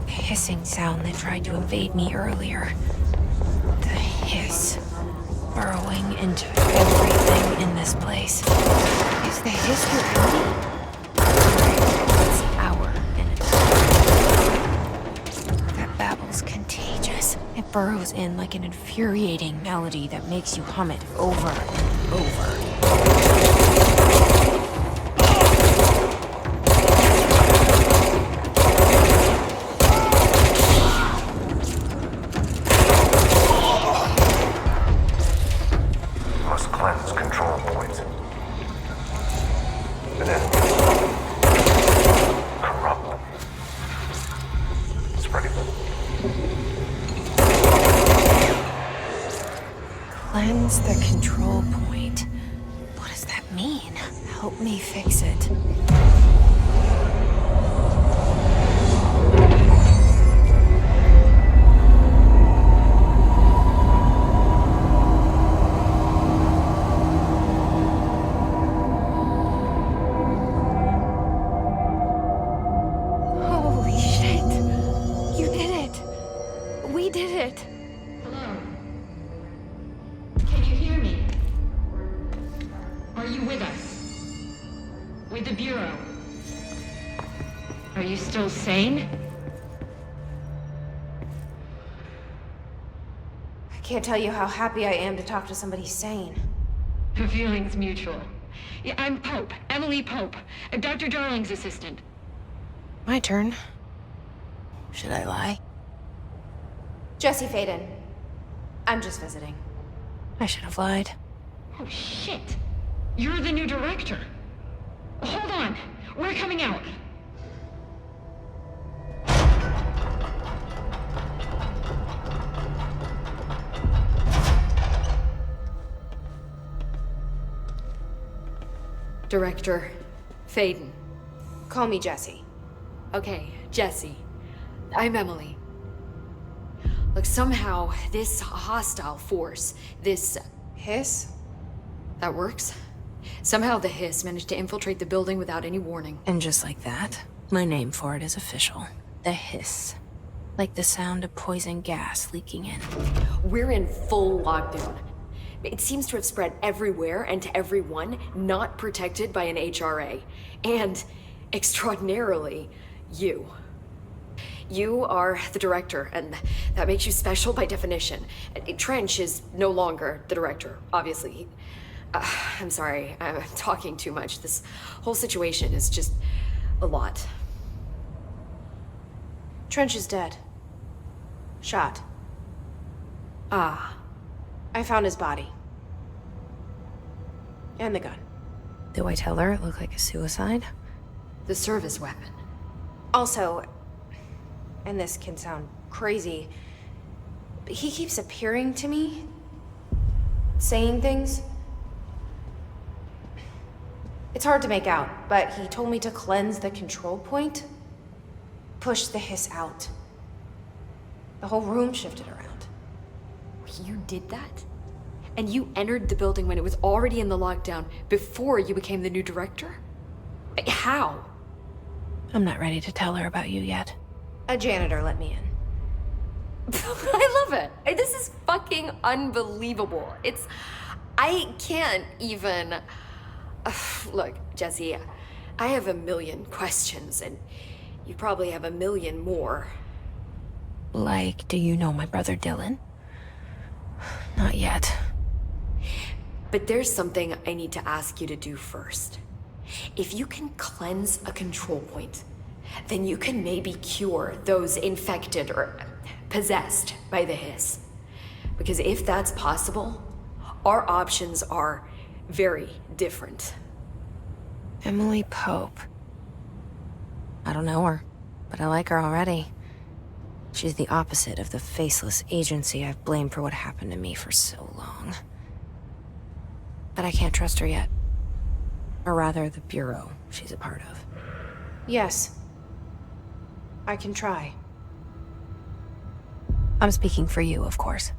Hissing sound that tried to invade me earlier. The hiss. Burrowing into everything in this place. Is the hiss your enemy? It's our enemy. That babble's contagious. It burrows in like an infuriating melody that makes you hum it over and over. Cleanse the control point. What does that mean? Help me fix it. Holy shit! You did it! We did it! With us. With the Bureau. Are you still sane? I can't tell you how happy I am to talk to somebody sane. The feeling's mutual. Yeah, I'm Pope. Emily Pope. Dr. Darling's assistant. My turn. Should I lie? Jesse Faden. I'm just visiting. I should have lied. Oh, shit. You're the new director. Hold on. We're coming out. Director Faden. Call me Jesse. Okay, Jesse. I'm Emily. Look, somehow this hostile force, this Hiss? that works? Somehow the hiss managed to infiltrate the building without any warning. And just like that, my name for it is official. The hiss. Like the sound of poison gas leaking in. We're in full lockdown. It seems to have spread everywhere and to everyone not protected by an HRA. And, extraordinarily, you. You are the director, and that makes you special by definition. Trench is no longer the director, obviously. I'm sorry, I'm talking too much. This whole situation is just a lot. Trench is dead. Shot. Ah. I found his body. And the gun. Do I tell her it looked like a suicide? The service weapon. Also, and this can sound crazy, but he keeps appearing to me, saying things. It's hard to make out, but he told me to cleanse the control point, push the hiss out. The whole room shifted around. You did that? And you entered the building when it was already in the lockdown before you became the new director? How? I'm not ready to tell her about you yet. A janitor let me in. I love it. This is fucking unbelievable. I can't even... Look, Jesse, I have a million questions, and you probably have a million more. Like, do you know my brother Dylan? Not yet. But there's something I need to ask you to do first. If you can cleanse a control point, then you can maybe cure those infected or possessed by the hiss. Because if that's possible, our options are very different. Emily Pope. I don't know her, but I like her already. She's the opposite of the faceless agency I've blamed for what happened to me for so long. But I can't trust her yet. Or rather, the bureau she's a part of. Yes. I can try. I'm speaking for you, of course.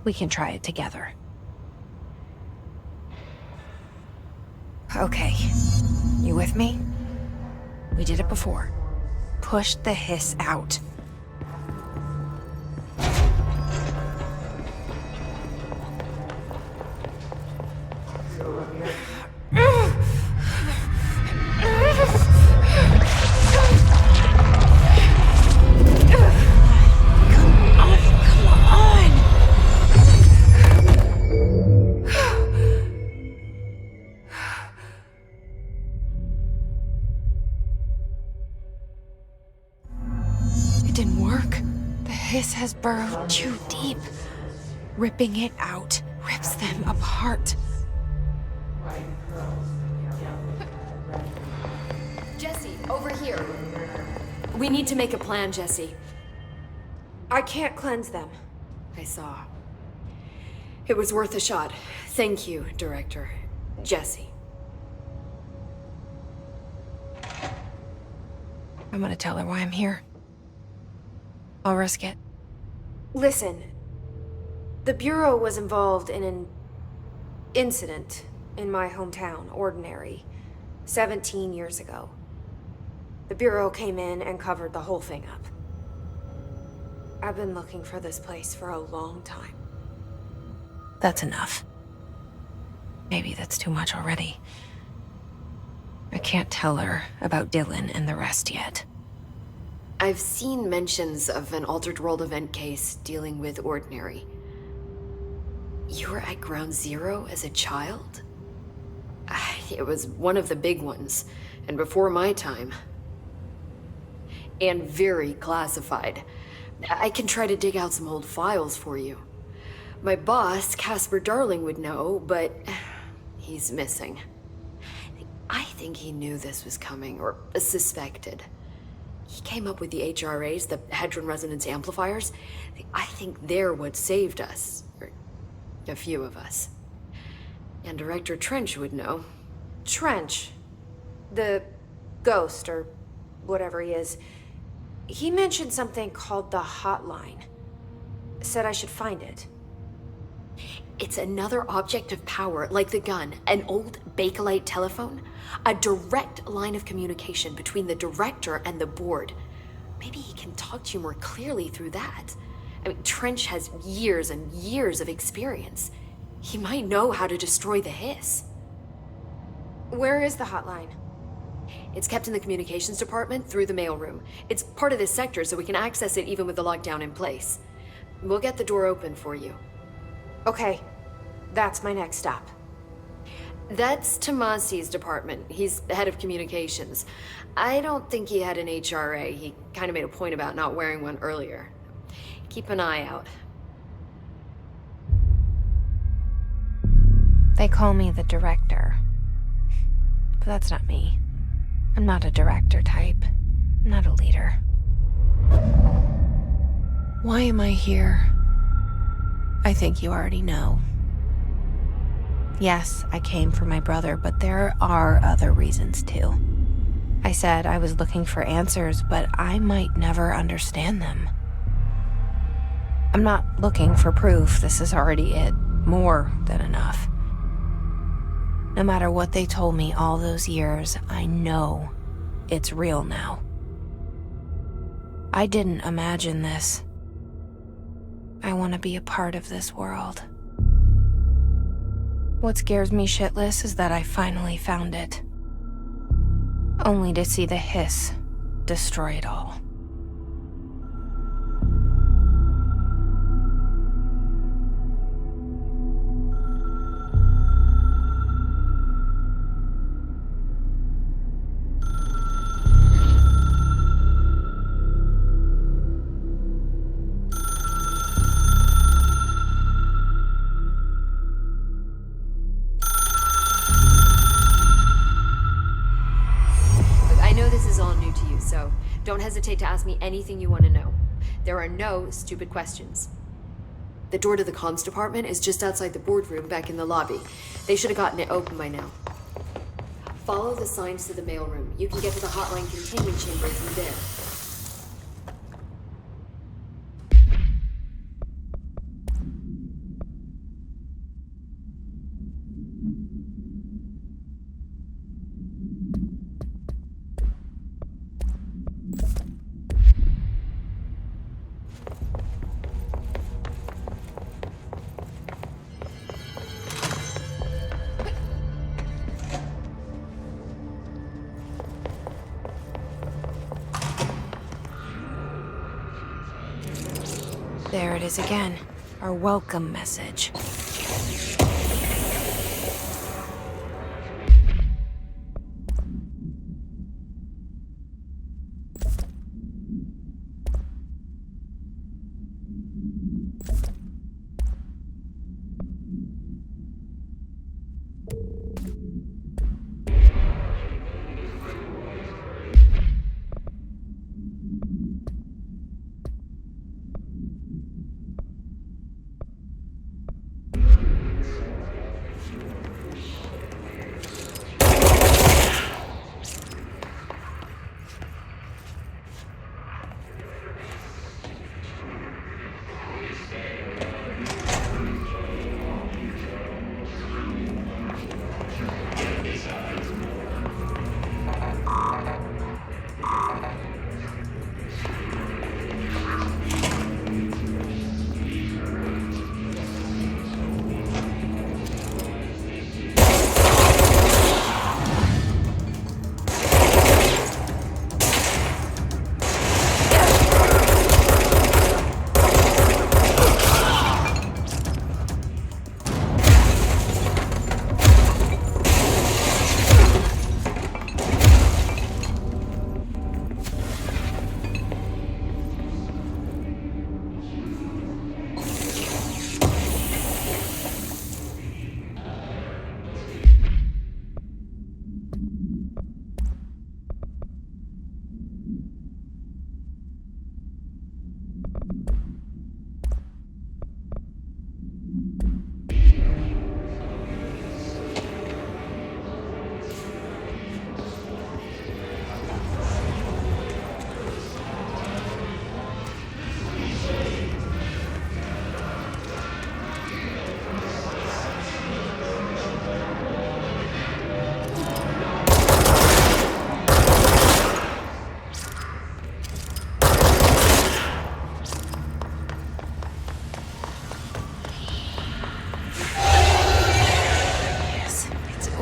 We can try it together. Okay. You with me? We did it before. Push the hiss out. This has burrowed too deep. Ripping it out rips them apart. Jesse, over here. We need to make a plan, Jesse. I can't cleanse them. I saw. It was worth a shot. Thank you, Director. Jesse. I'm gonna tell her why I'm here. I'll risk it. Listen, the Bureau was involved in an incident in my hometown, Ordinary, 17 years ago. The Bureau came in and covered the whole thing up. I've been looking for this place for a long time. That's enough. Maybe that's too much already. I can't tell her about Dylan and the rest yet. I've seen mentions of an Altered World event case dealing with Ordinary. You were at Ground Zero as a child? It was one of the big ones, and before my time. And very classified. I can try to dig out some old files for you. My boss, Casper Darling, would know, but he's missing. I think he knew this was coming, or suspected. He came up with the HRAs, the Hadron Resonance Amplifiers. I think they're what saved us. Or a few of us. And Director Trench would know. Trench, the ghost, or whatever he is, he mentioned something called the Hotline. Said I should find it. It's another object of power, like the gun, an old Bakelite telephone, a direct line of communication between the director and the board. Maybe he can talk to you more clearly through that. I mean, Trench has years and years of experience. He might know how to destroy the hiss. Where is the hotline? It's kept in the communications department through the mailroom. It's part of this sector, so we can access it even with the lockdown in place. We'll get the door open for you. Okay, that's my next stop. That's Tomasi's department. He's the head of communications. I don't think he had an HRA. He kind of made a point about not wearing one earlier. Keep an eye out. They call me the director. But that's not me. I'm not a director type. I'm not a leader. Why am I here? I think you already know. Yes, I came for my brother, but there are other reasons too. I said I was looking for answers, but I might never understand them. I'm not looking for proof. This is already it. More than enough. No matter what they told me all those years, I know it's real now. I didn't imagine this. I want to be a part of this world. What scares me shitless is that I finally found it. Only to see the hiss destroy it all. So don't hesitate to ask me anything you want to know. There are no stupid questions. The door to the comms department is just outside the boardroom back in the lobby. They should have gotten it open by now. Follow the signs to the mailroom. You can get to the hotline containment chamber through there. There it is again. Our welcome message.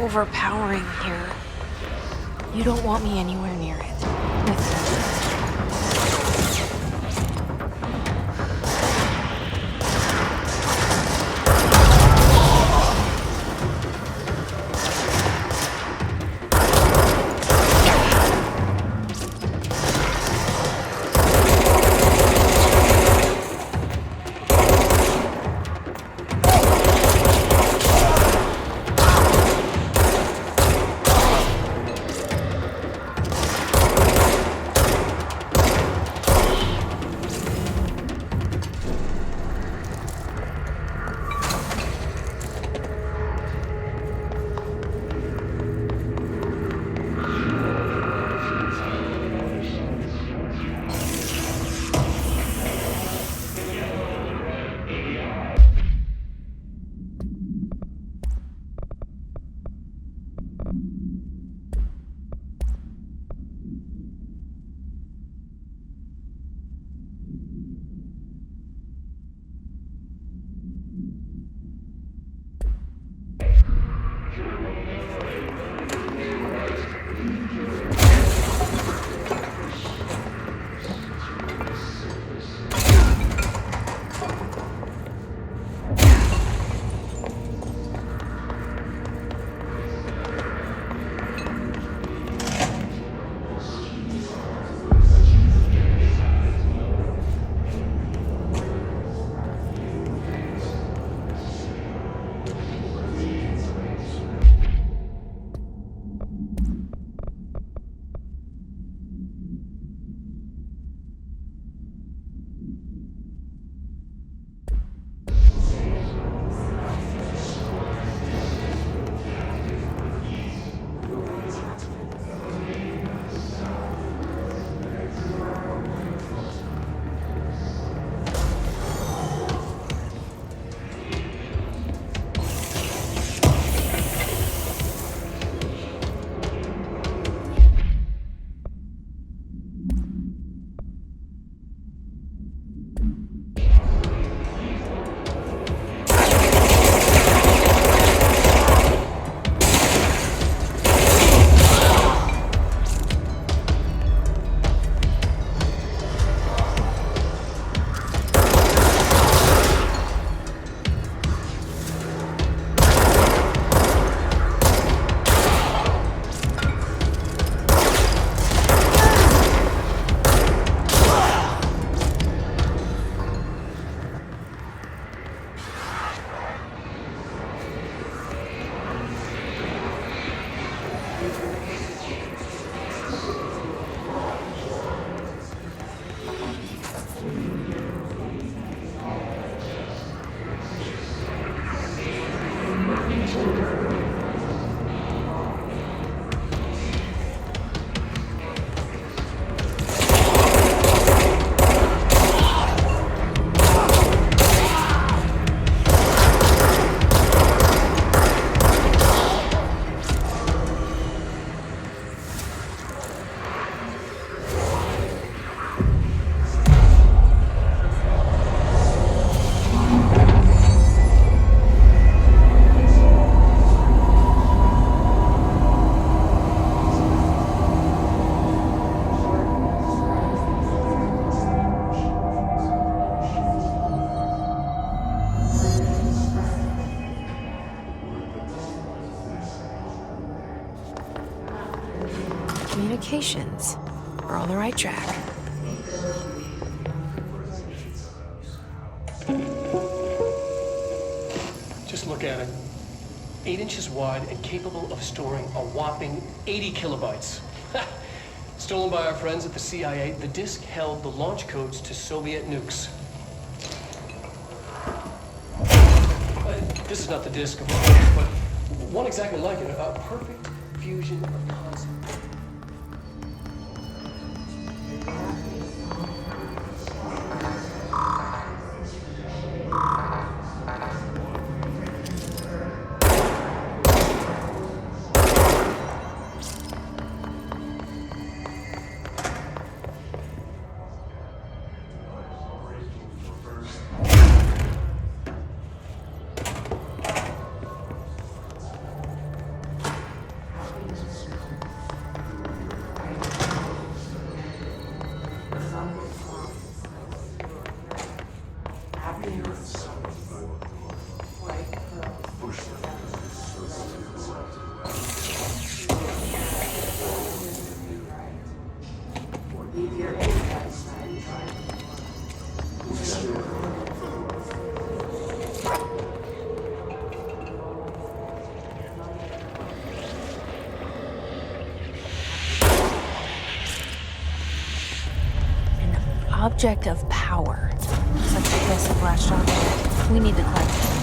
overpowering here. You don't want me anywhere near it. Listen. Communications. We're on the right track. Just look at it. 8 inches wide and capable of storing a whopping 80 kilobytes. Stolen by our friends at the CIA, the disk held the launch codes to Soviet nukes. This is not the disk, of course, but one exactly like it. A perfect fusion of concepts. object of power. Looks like the hiss have latched onto it. We need to collect it.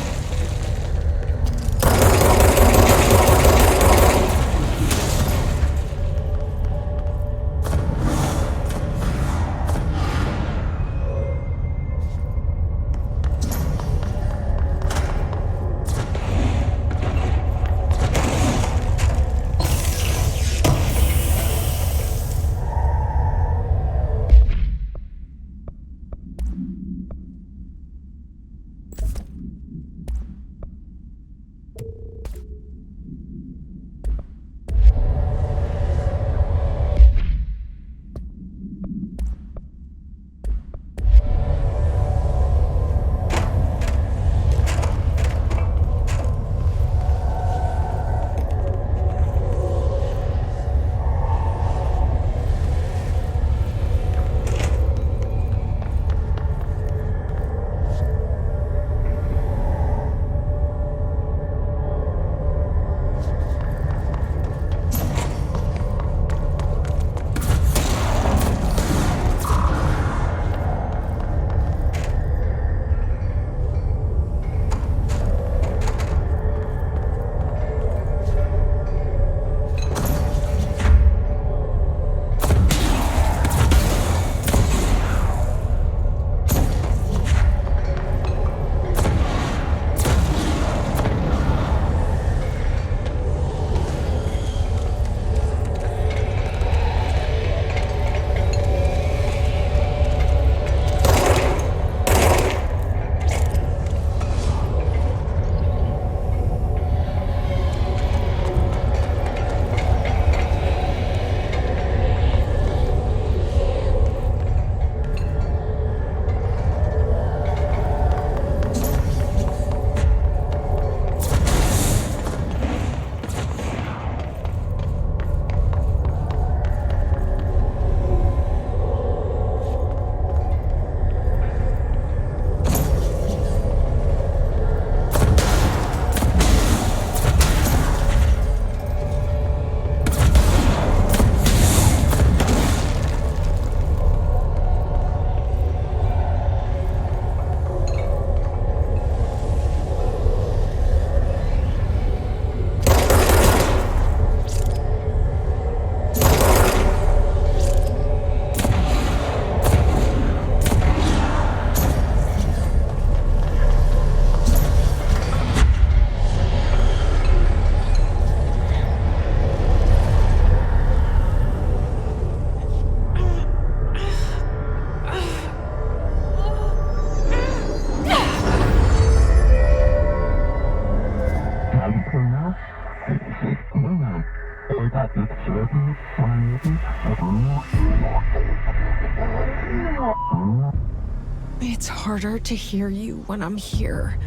It's harder to hear you when I'm here.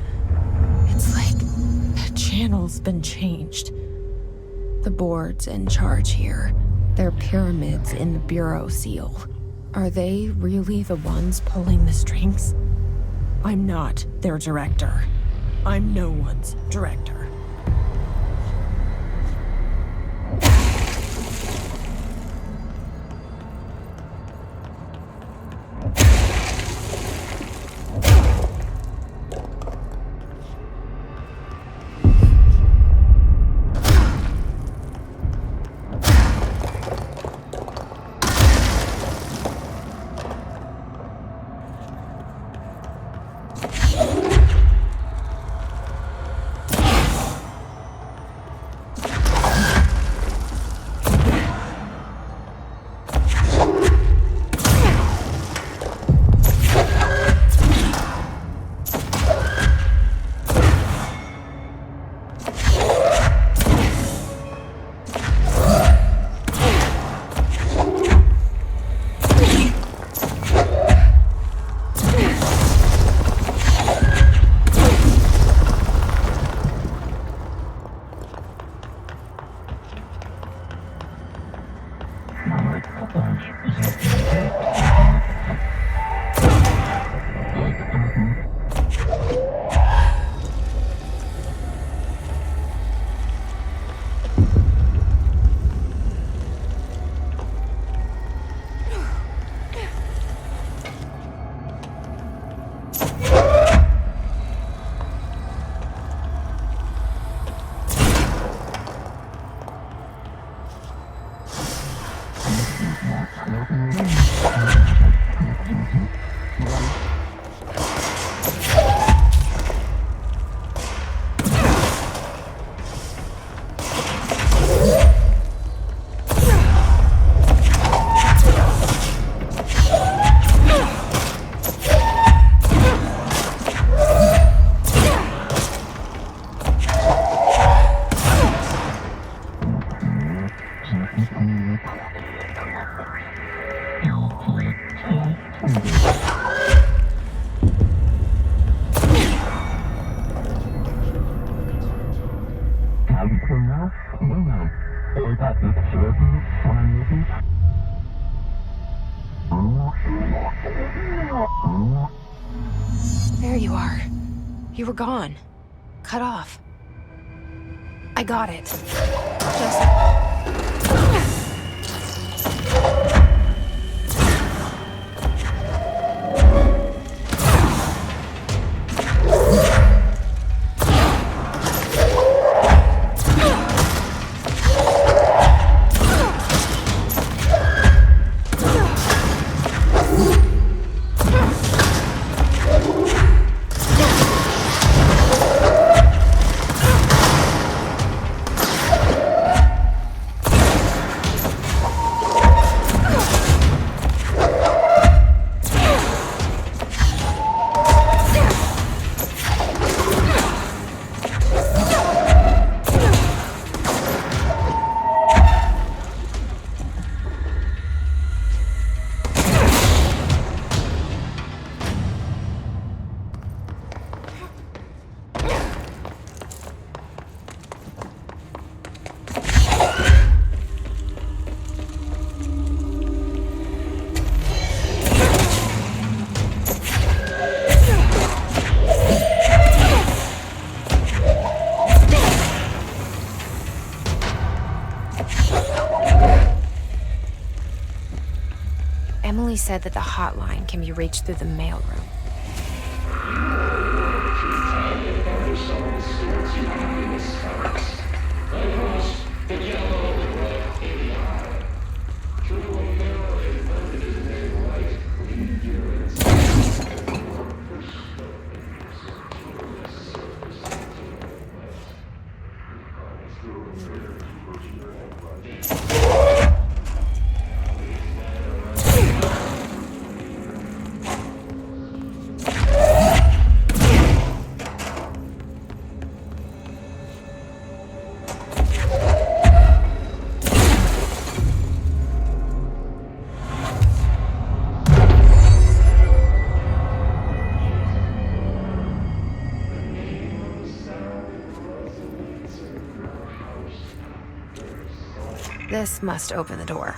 It's like the channel's been changed. The board's in charge here. They're pyramids in the Bureau seal. Are they really the ones pulling the strings? I'm not their director. I'm no one's director. There you are. You were gone. Cut off. I got it. Just... Emily said that the hotline can be reached through the mailroom. This must open the door.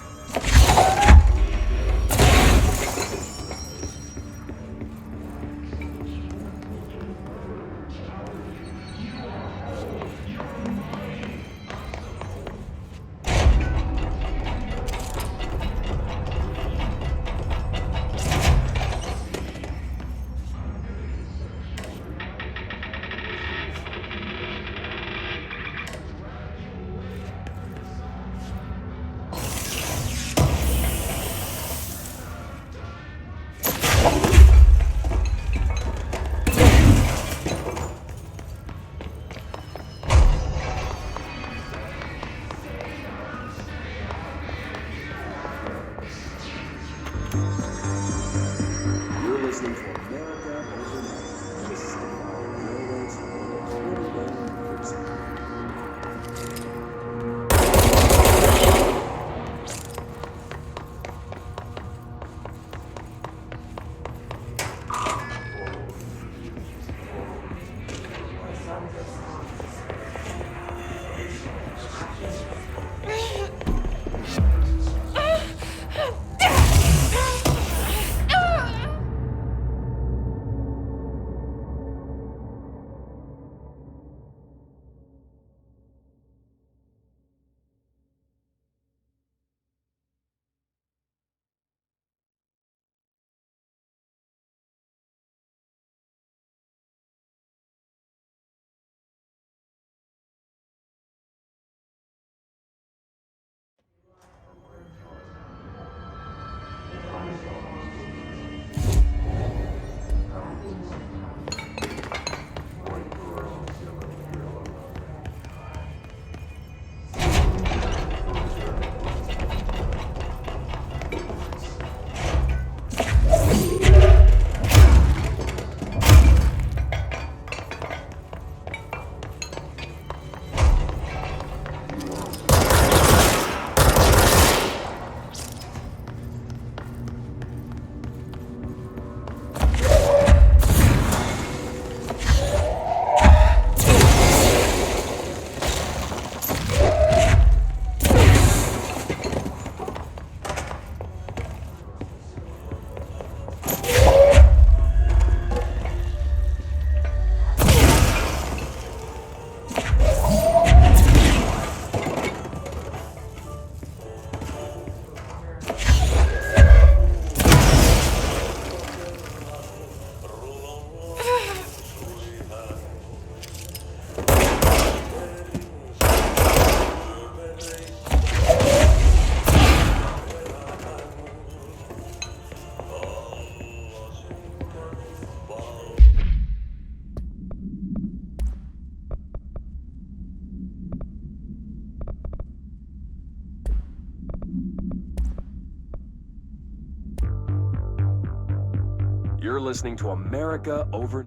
You're listening to America Over...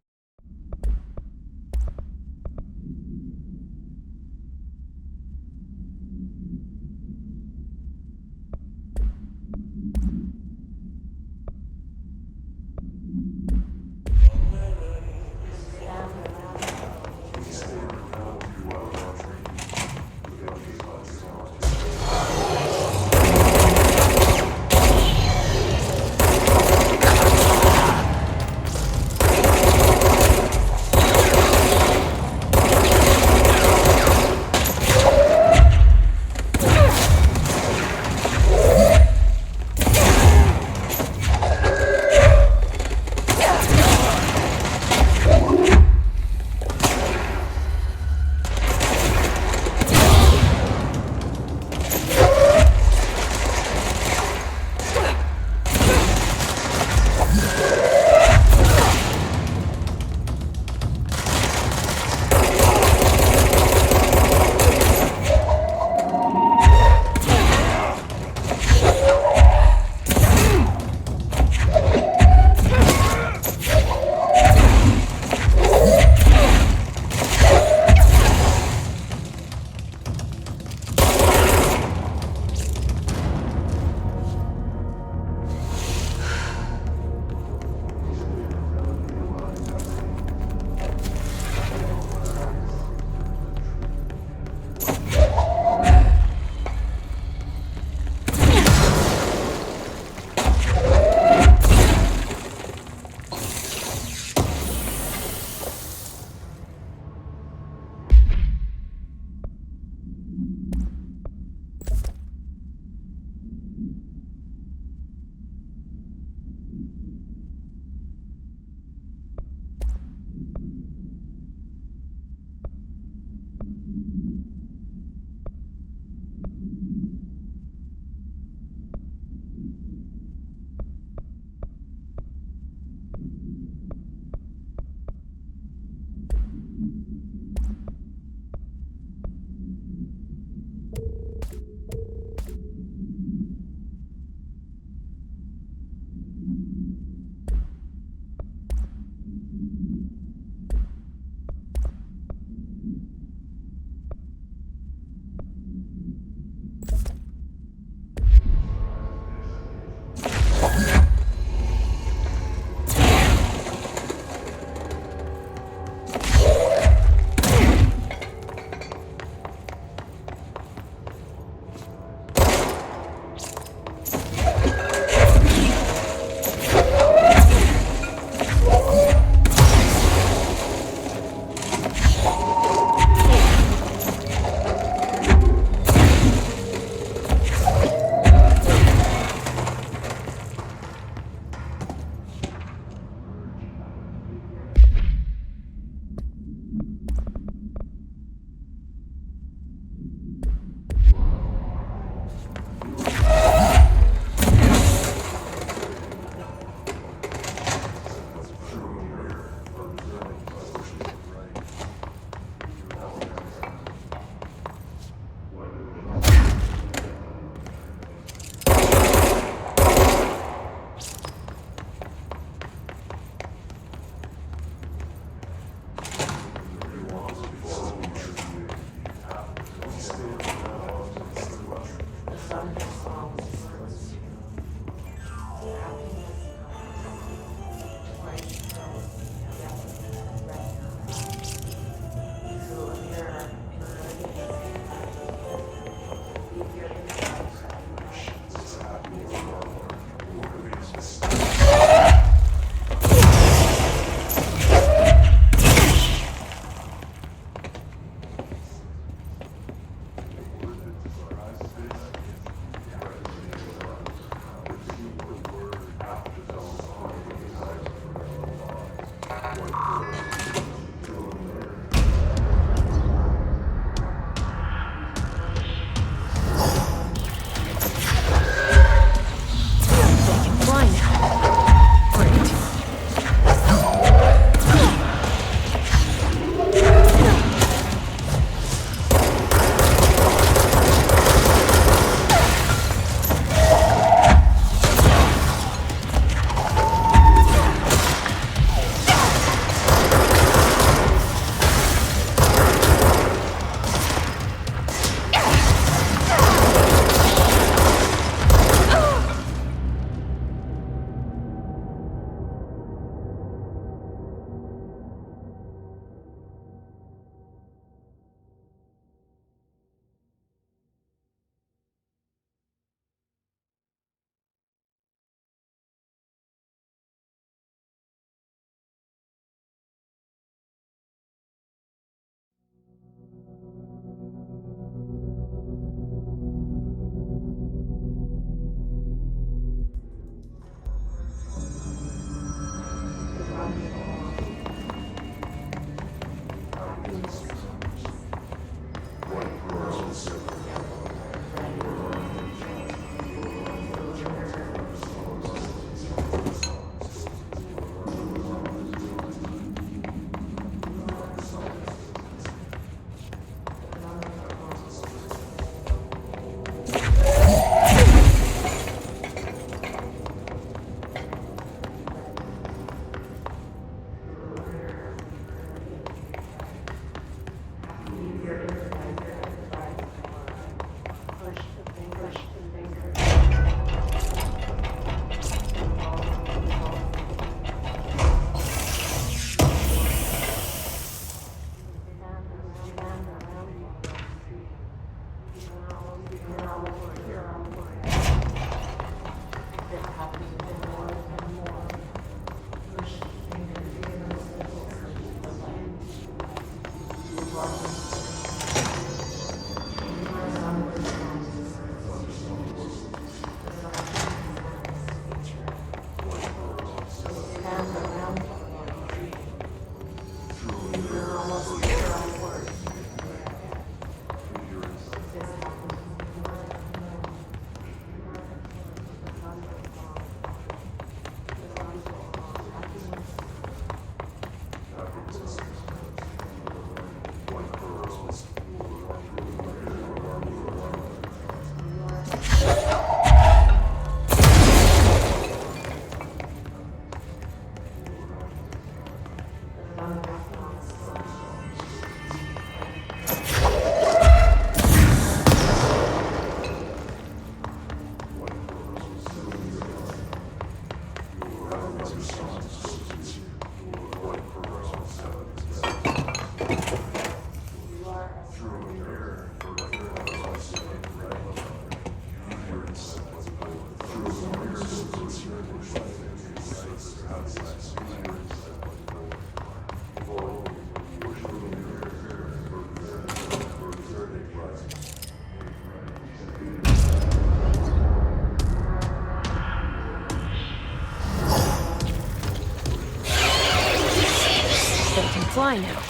nearby now.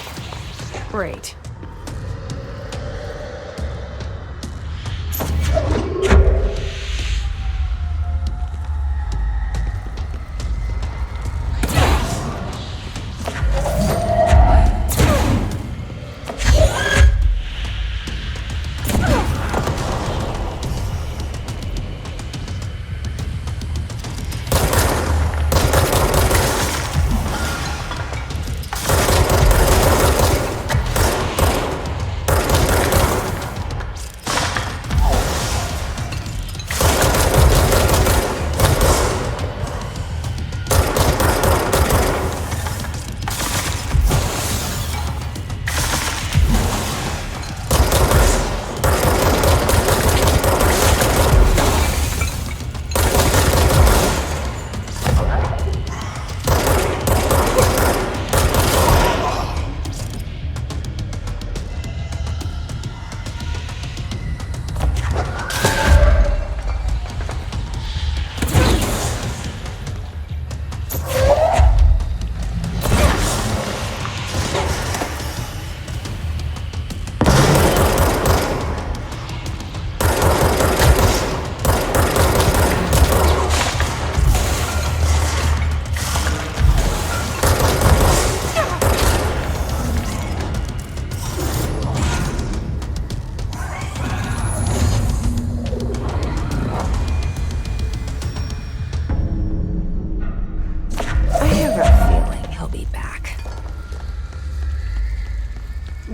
Great.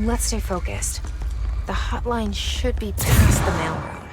Let's stay focused. The hotline should be past the mailroom.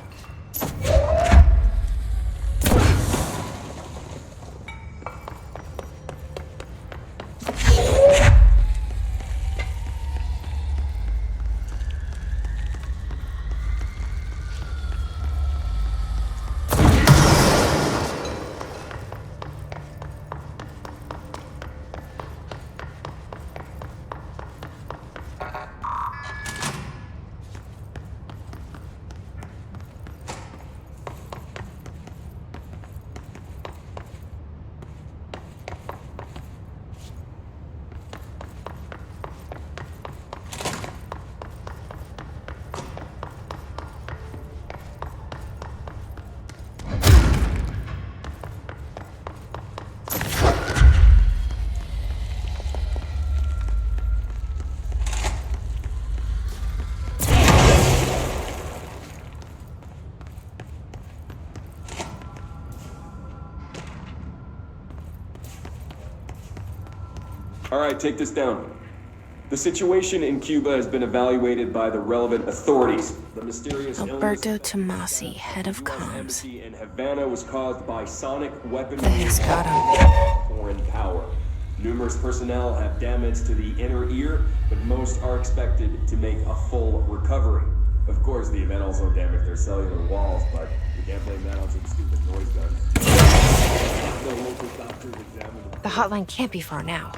All right, take this down. The situation in Cuba has been evaluated by the relevant authorities. The mysterious Alberto Tomasi, head of US comms. embassy in Havana was caused by sonic weaponry The hiss got him. foreign power. Numerous personnel have damage to the inner ear, but most are expected to make a full recovery. Of course, the event also damaged their cellular walls, but you can't blame that on some stupid noise gun. The local doctors examined The hotline can't be far now.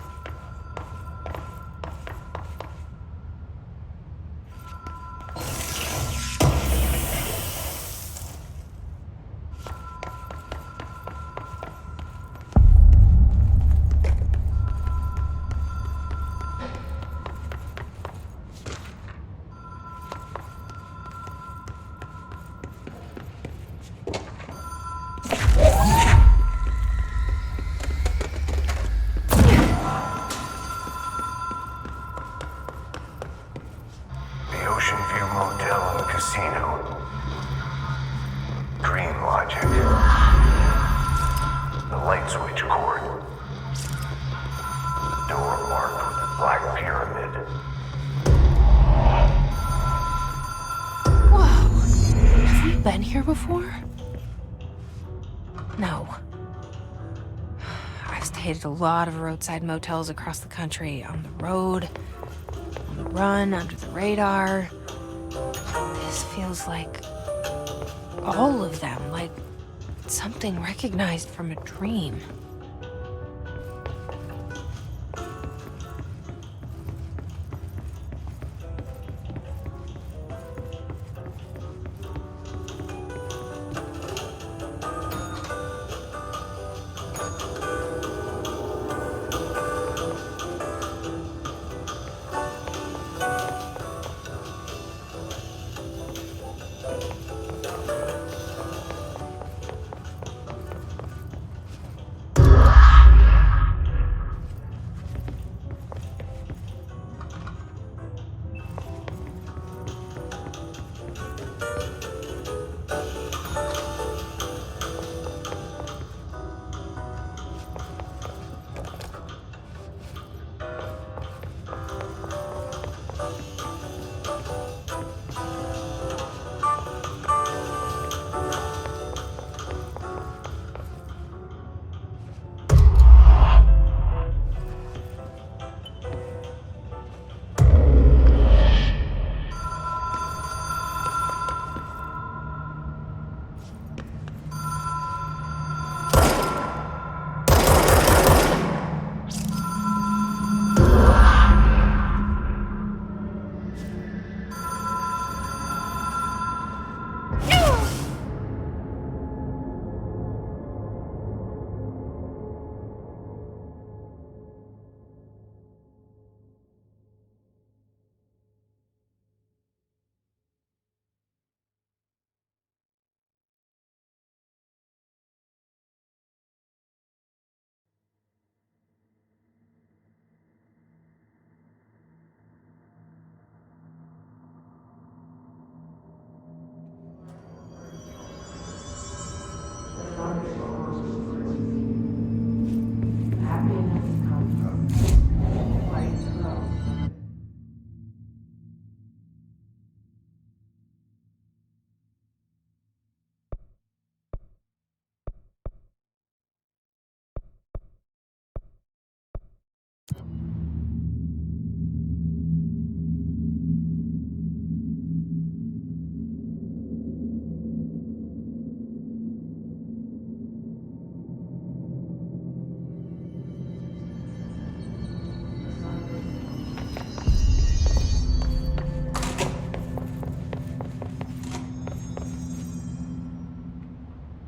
The Ocean View Motel and Casino. Green Logic. The light switch cord. Door marked with the Black Pyramid. Whoa! Have we been here before? No. I've stayed at a lot of roadside motels across the country, on the road, on the run, under the radar. This feels like all of them, like something recognized from a dream.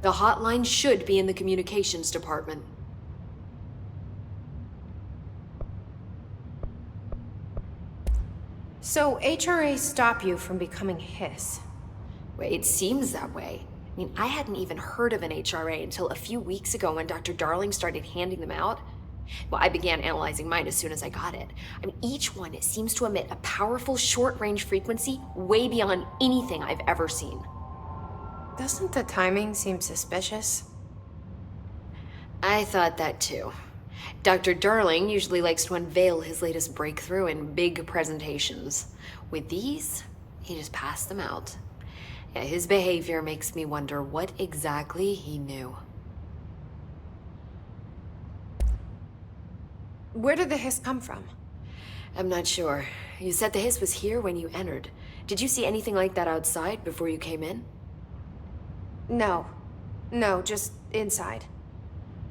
The hotline should be in the communications department. So HRA stop you from becoming Hiss? Well, it seems that way. I mean, I hadn't even heard of an HRA until a few weeks ago when Dr. Darling started handing them out. Well, I began analyzing mine as soon as I got it. I mean, each one seems to emit a powerful short-range frequency way beyond anything I've ever seen. Doesn't the timing seem suspicious? I thought that too. Dr. Darling usually likes to unveil his latest breakthrough in big presentations. With these, he just passed them out. Yeah, his behavior makes me wonder what exactly he knew. Where did the hiss come from? I'm not sure. You said the hiss was here when you entered. Did you see anything like that outside before you came in? No. No, just inside.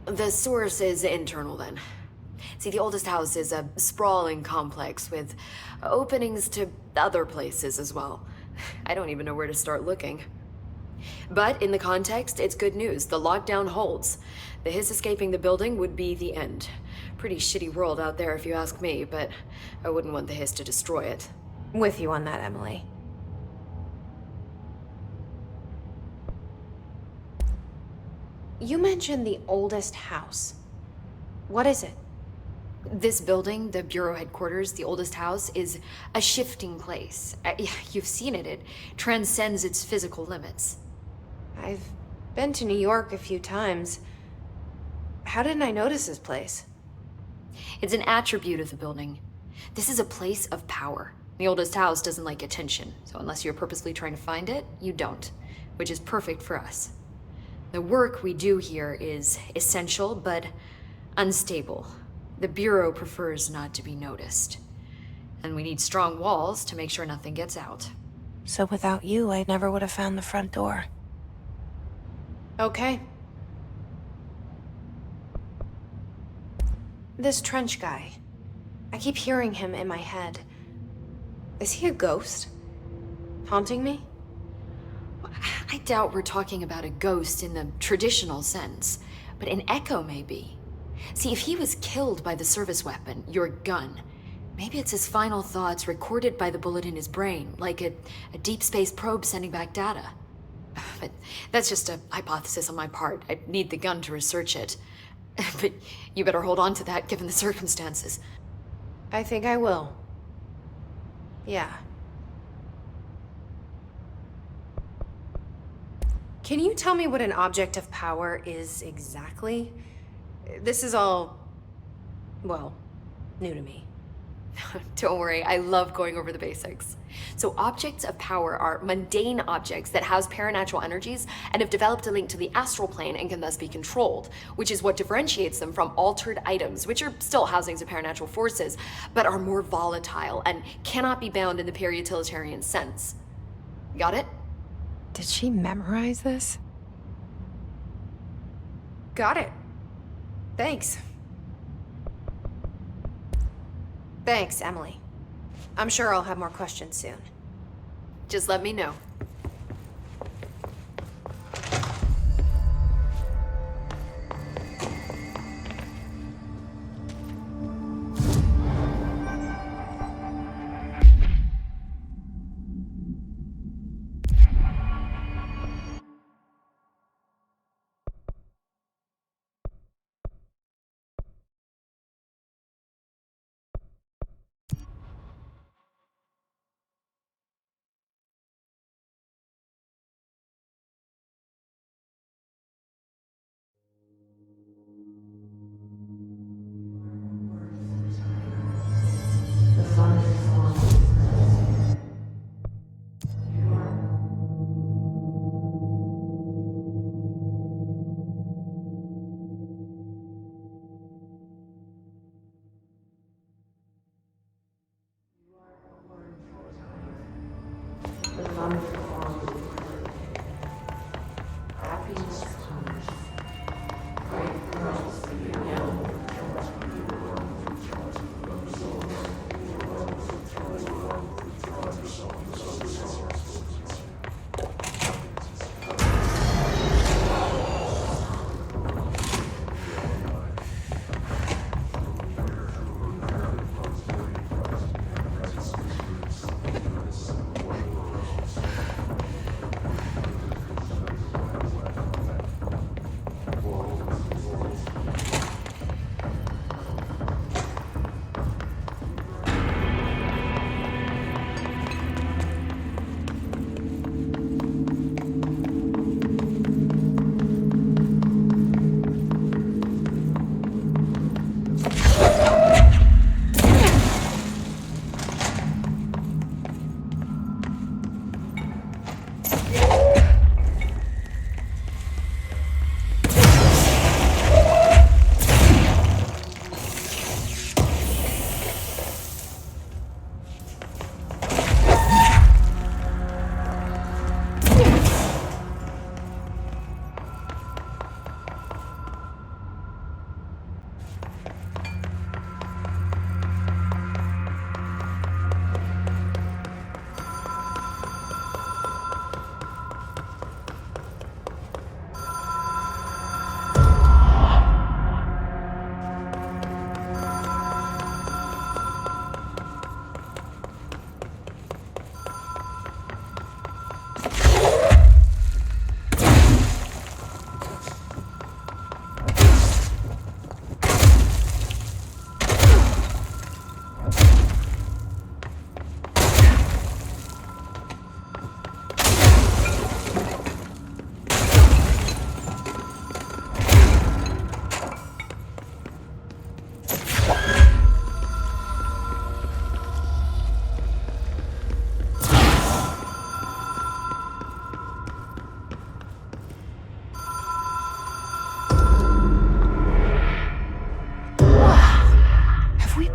The source is internal then. See, the oldest house is a sprawling complex with openings to other places as well. I don't even know where to start looking. But in the context, it's good news. The lockdown holds. The hiss escaping the building would be the end. Pretty shitty world out there if you ask me, but I wouldn't want the hiss to destroy it. With you on that, Emily. You mentioned the oldest house. What is it? This building, the Bureau headquarters, the oldest house, is a shifting place. You've seen it. It transcends its physical limits. I've been to New York a few times. How didn't I notice this place? It's an attribute of the building. This is a place of power. The oldest house doesn't like attention, so unless you're purposely trying to find it, you don't, which is perfect for us. The work we do here is essential, but unstable. The Bureau prefers not to be noticed. And we need strong walls to make sure nothing gets out. So without you, I never would have found the front door. Okay. This Trench guy. I keep hearing him in my head. Is he a ghost? Haunting me? I doubt we're talking about a ghost in the traditional sense, but an echo maybe. See, if he was killed by the service weapon, your gun, Maybe it's his final thoughts recorded by the bullet in his brain, like a deep space probe sending back data. But that's just a hypothesis on my part. I'd need the gun to research it. But you better hold on to that given the circumstances. I think I will. Yeah. Can you tell me what an object of power is exactly? This is all, well, new to me. Don't worry, I love going over the basics. So objects of power are mundane objects that house paranatural energies and have developed a link to the astral plane and can thus be controlled, which is what differentiates them from altered items, which are still housings of paranatural forces, but are more volatile and cannot be bound in the pure utilitarian sense. Got it? Did she memorize this? Got it. Thanks. Thanks, Emily. I'm sure I'll have more questions soon. Just let me know.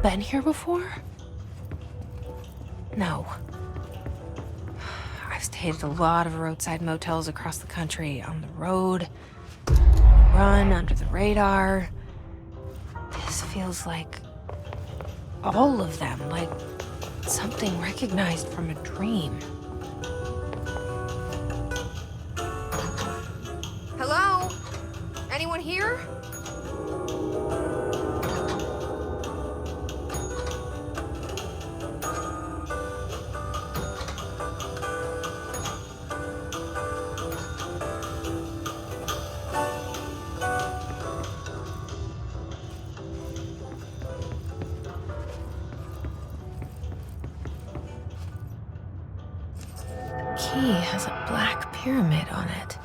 Been here before? No. I've stayed at a lot of roadside motels across the country, on the road, run under the radar. This feels like all of them, like something recognized from a dream. Hello? Anyone here? pyramid on it.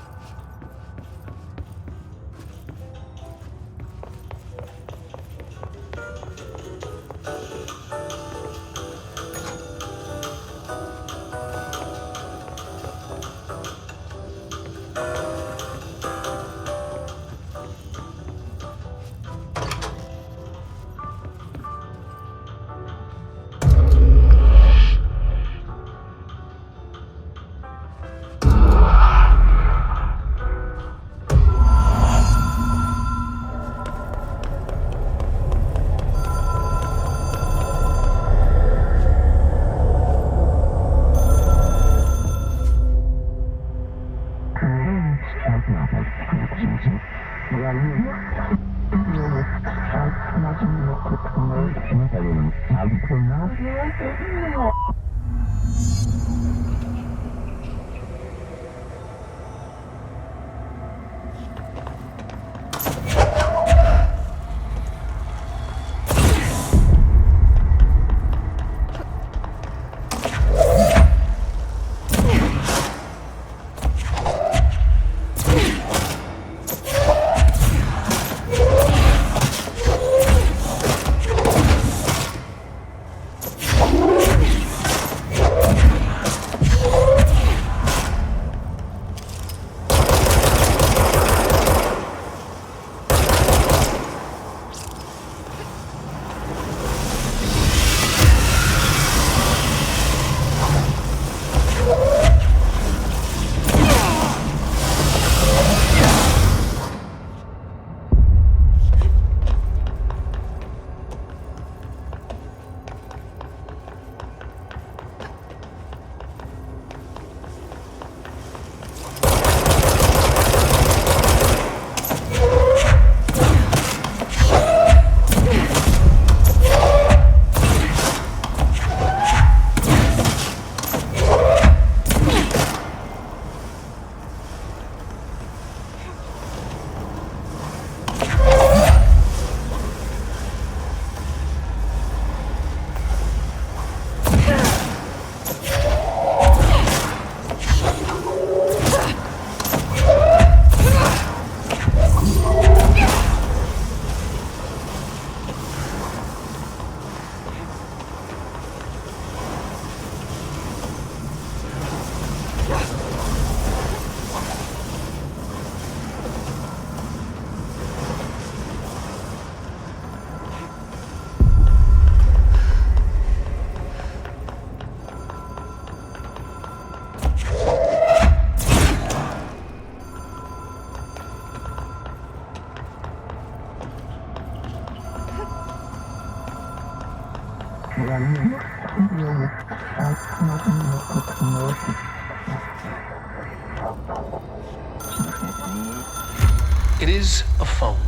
It is a phone.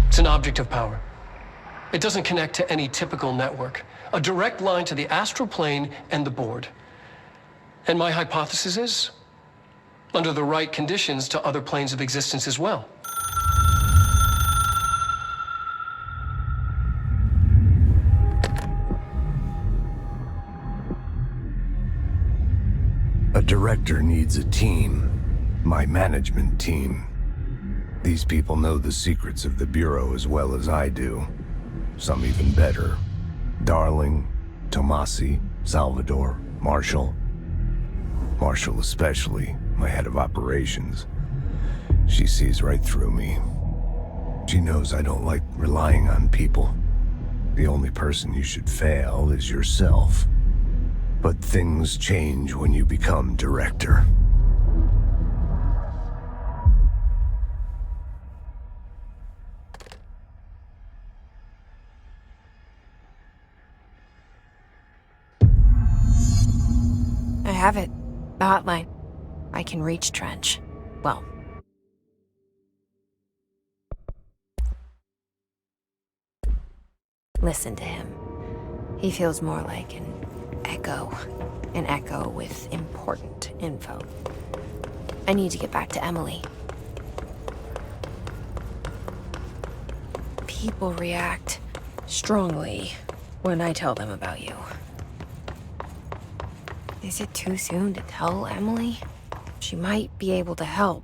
It's an object of power. It doesn't connect to any typical network. A direct line to the astral plane and the board. And my hypothesis is, under the right conditions, to other planes of existence as well. A director needs a team. My management team. These people know the secrets of the Bureau as well as I do. Some even better. Darling, Tomasi, Salvador, Marshall. Marshall especially, my head of operations. She sees right through me. She knows I don't like relying on people. The only person you should fail is yourself. But things change when you become director. I have it. The hotline. I can reach Trench. Well, listen to him. He feels more like an echo with important info. I need to get back to Emily. People react strongly when I tell them about you. Is it too soon to tell Emily? She might be able to help.